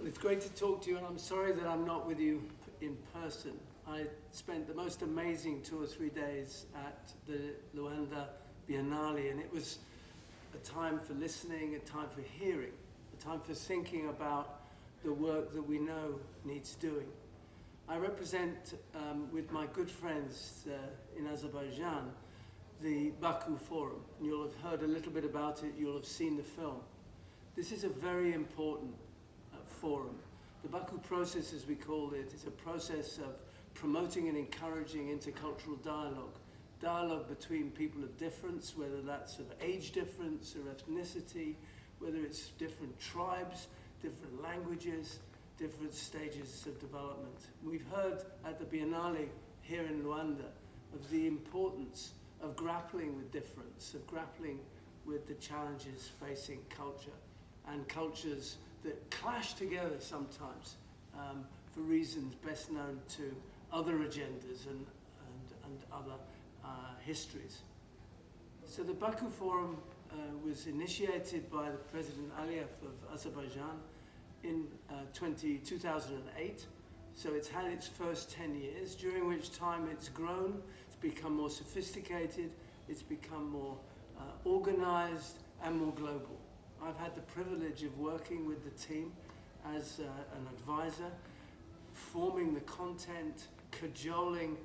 Well, it's great to talk to you, and I'm sorry that I'm not with you in person. I spent the most amazing 2 or 3 days at the Luanda Biennale, and it was a time for listening, a time for hearing, a time for thinking about the work that we know needs doing. I represent, with my good friends in Azerbaijan, the Baku Forum. And you'll have heard a little bit about it, you'll have seen the film. This is a very important forum. The Baku Process, as we call it, is a process of promoting and encouraging intercultural dialogue. Dialogue between people of difference, whether that's of age difference or ethnicity, whether it's different tribes, different languages, different stages of development. We've heard at the Biennale here in Luanda of the importance of grappling with difference, of grappling with the challenges facing culture and cultures that clash together sometimes for reasons best known to other agendas and other histories. So the Baku Forum was initiated by the President Aliyev of Azerbaijan in 2008. So it's had its first 10 years, during which time it's grown, it's become more sophisticated, it's become more organized and more global. I've had the privilege of working with the team as an advisor, forming the content, cajoling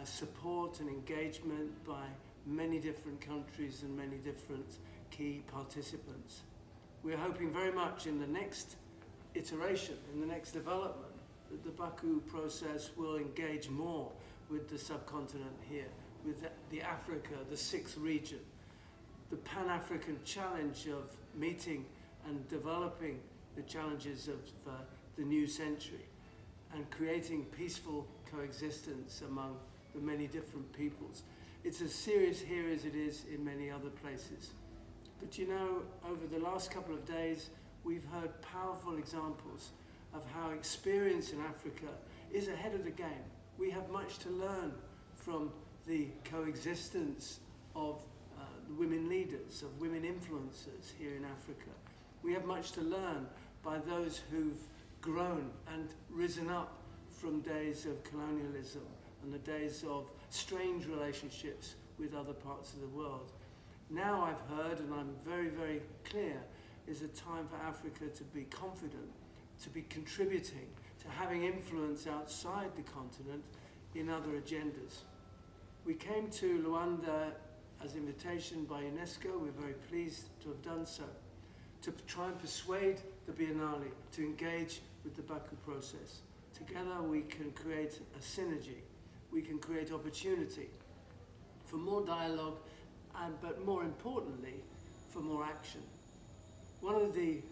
support and engagement by many different countries and many different key participants. We're hoping very much in the next iteration, in the next development, that the Baku process will engage more with the subcontinent here, with the Africa, the sixth region. The Pan-African challenge of meeting and developing the challenges of the new century and creating peaceful coexistence among the many different peoples. It's as serious here as it is in many other places. But you know, over the last couple of days, we've heard powerful examples of how experience in Africa is ahead of the game. We have much to learn from the coexistence of women leaders, of women influencers here in Africa. We have much to learn by those who've grown and risen up from days of colonialism and the days of strange relationships with other parts of the world. Now I've heard, and I'm very, very clear, is a time for Africa to be confident, to be contributing, to having influence outside the continent in other agendas. We came to Luanda as invitation by UNESCO. We're very pleased to have done so, to try and persuade the Biennale to engage with the Baku process. Together we can create a synergy. We can create opportunity for more dialogue, but more importantly, for more action. One of the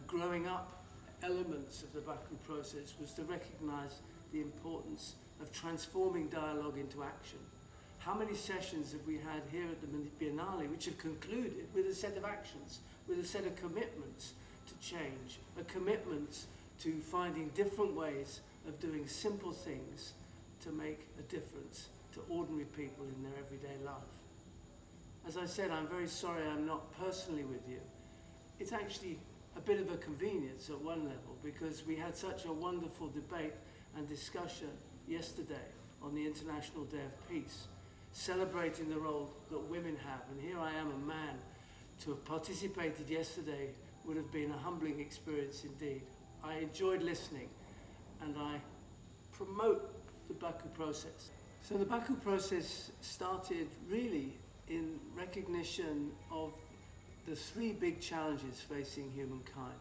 growing up elements of the Baku process was to recognize the importance of transforming dialogue into action. How many sessions have we had here at the Biennale which have concluded with a set of actions, with a set of commitments to change, a commitment to finding different ways of doing simple things to make a difference to ordinary people in their everyday life. As I said, I'm very sorry I'm not personally with you. It's actually a bit of a convenience at one level because we had such a wonderful debate and discussion yesterday on the International Day of Peace, celebrating the role that women have. And here I am, a man, to have participated yesterday would have been a humbling experience indeed. I enjoyed listening and I promote the Baku process. So the Baku process started really in recognition of the three big challenges facing humankind.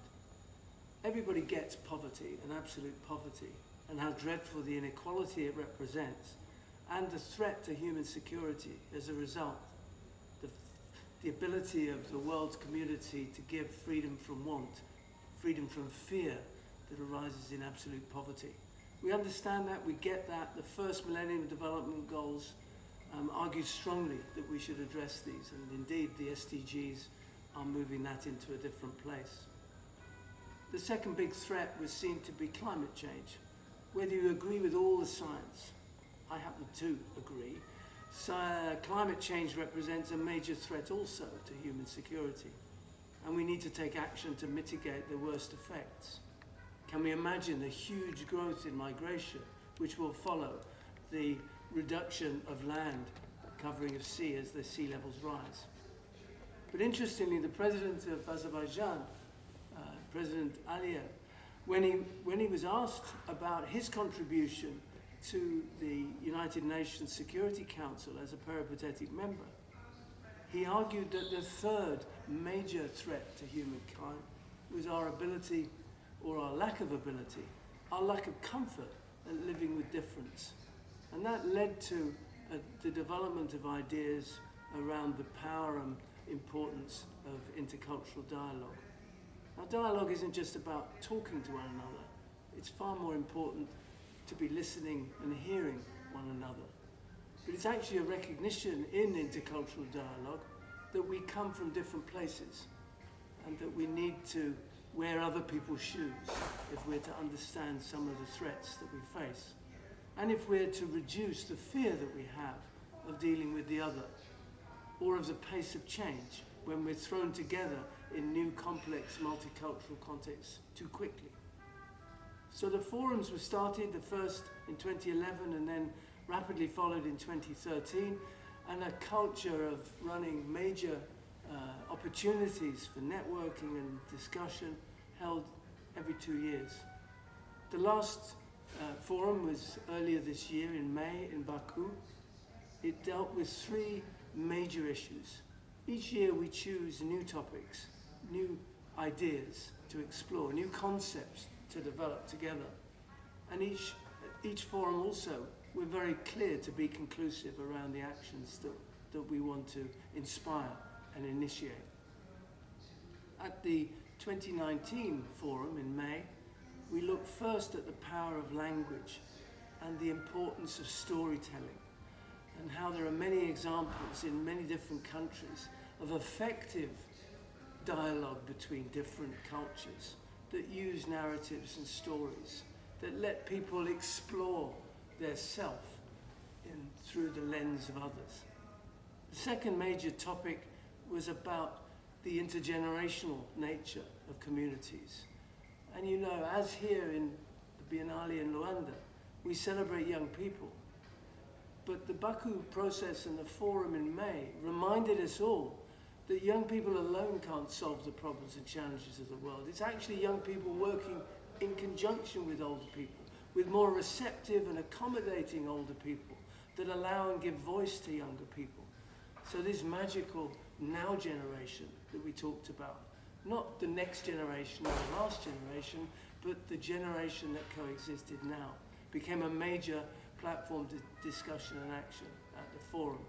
Everybody gets poverty and absolute poverty and how dreadful the inequality it represents and the threat to human security as a result. The ability of the world's community to give freedom from want, freedom from fear that arises in absolute poverty. We understand that, we get that. The first Millennium Development Goals argue strongly that we should address these, and indeed the SDGs are moving that into a different place. The second big threat was seen to be climate change. Whether you agree with all the science, I happen to agree, climate change represents a major threat also to human security, and we need to take action to mitigate the worst effects. Can we imagine the huge growth in migration which will follow the reduction of land covering of sea as the sea levels rise? But interestingly, the president of Azerbaijan, President Aliyev, when he was asked about his contribution to the United Nations Security Council as a peripatetic member, he argued that the third major threat to humankind was our ability, or our lack of ability, our lack of comfort at living with difference. And that led to the development of ideas around the power and importance of intercultural dialogue. Now, dialogue isn't just about talking to one another. It's far more important to be listening and hearing one another. But it's actually a recognition in intercultural dialogue that we come from different places and that we need to wear other people's shoes if we're to understand some of the threats that we face, and if we're to reduce the fear that we have of dealing with the other, or of the pace of change when we're thrown together in new complex multicultural contexts too quickly. So the forums were started, the first in 2011 and then rapidly followed in 2013, and a culture of running major opportunities for networking and discussion held every 2 years. The last forum was earlier this year in May in Baku. It dealt with 3 major issues. Each year we choose new topics, new ideas to explore, new concepts to develop together. And each forum also, we're very clear to be conclusive around the actions that we want to inspire and initiate. At the 2019 forum in May, we looked first at the power of language and the importance of storytelling, and how there are many examples in many different countries of effective dialogue between different cultures that use narratives and stories that let people explore their self through the lens of others. The second major topic was about the intergenerational nature of communities. And you know, as here in the Biennale in Luanda, we celebrate young people. But the Baku Process and the forum in May reminded us all that young people alone can't solve the problems and challenges of the world. It's actually young people working in conjunction with older people, with more receptive and accommodating older people that allow and give voice to younger people. So this magical now generation that we talked about, not the next generation or the last generation, but the generation that coexisted now, became a major platform discussion and action at the forum.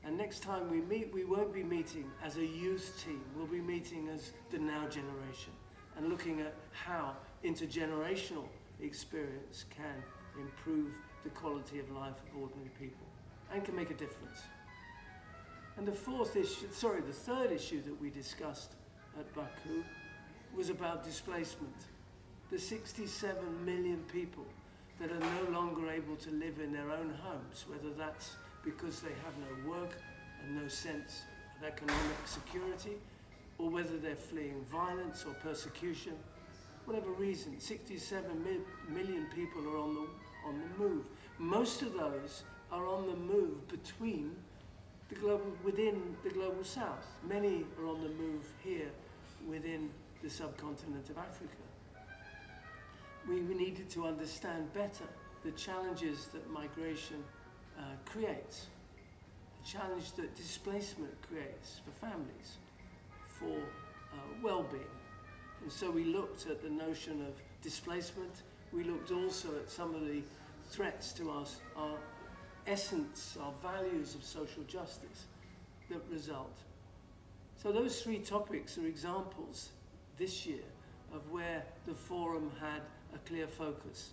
And next time we meet, we won't be meeting as a youth team, we'll be meeting as the now generation and looking at how intergenerational experience can improve the quality of life of ordinary people and can make a difference. And the third issue that we discussed at Baku was about displacement. The 67 million people that are no longer able to live in their own homes, whether that's because they have no work and no sense of economic security, or whether they're fleeing violence or persecution, whatever reason, 67 million people are on the move. Most of those are on the move within the global south. Many are on the move here within the subcontinent of Africa. We needed to understand better the challenges that migration creates, the challenge that displacement creates for families, for well-being. And so we looked at the notion of displacement. We looked also at some of the threats to our essence, our values of social justice that result. So those 3 topics are examples this year of where the forum had a clear focus,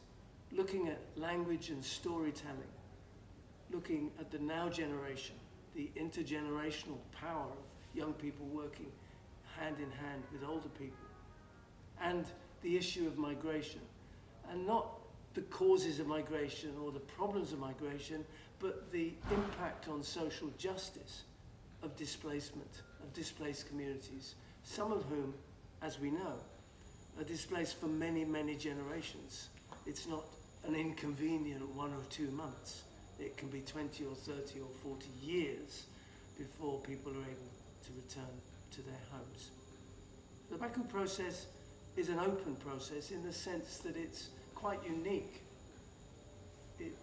looking at language and storytelling, looking at the now generation, the intergenerational power of young people working hand in hand with older people, and the issue of migration, and not the causes of migration or the problems of migration, but the impact on social justice of displacement, of displaced communities, some of whom, as we know, are displaced for many, many generations. It's not an inconvenient 1 or 2 months. It can be 20 or 30 or 40 years before people are able to return to their homes. The Baku process is an open process in the sense that it's quite unique. It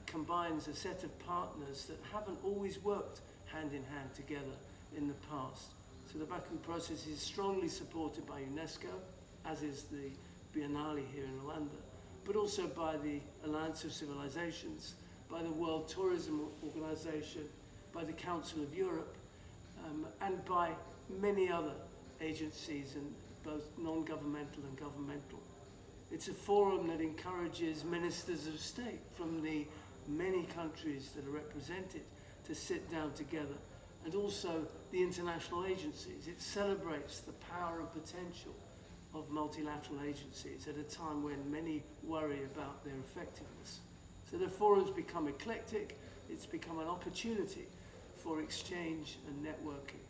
combines a set of partners that haven't always worked hand in hand together in the past. So the Baku process is strongly supported by UNESCO, as is the Biennale here in Luanda, but also by the Alliance of Civilizations, by the World Tourism Organization, by the Council of Europe, and by many other agencies, and both non-governmental and governmental. It's a forum that encourages ministers of state from the many countries that are represented to sit down together, and also the international agencies. It celebrates the power and potential of multilateral agencies at a time when many worry about their effectiveness. So the forum's become eclectic. It's become an opportunity for exchange and networking.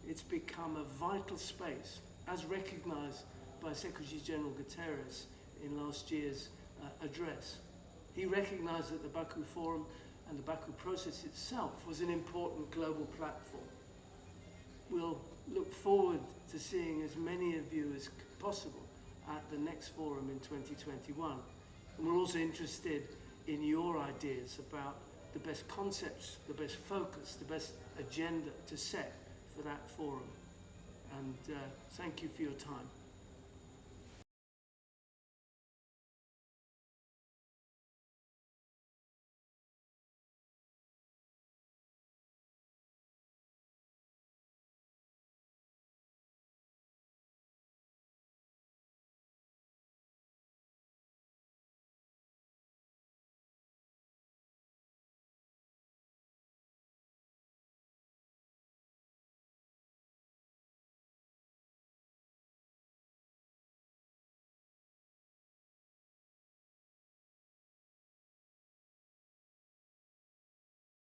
It's become a vital space, as recognized by Secretary General Guterres in last year's address. He recognized that the Baku Forum and the Baku process itself was an important global platform. We'll look forward to seeing as many of you as possible at the next forum in 2021. And we're also interested in your ideas about the best concepts, the best focus, the best agenda to set for that forum. And thank you for your time.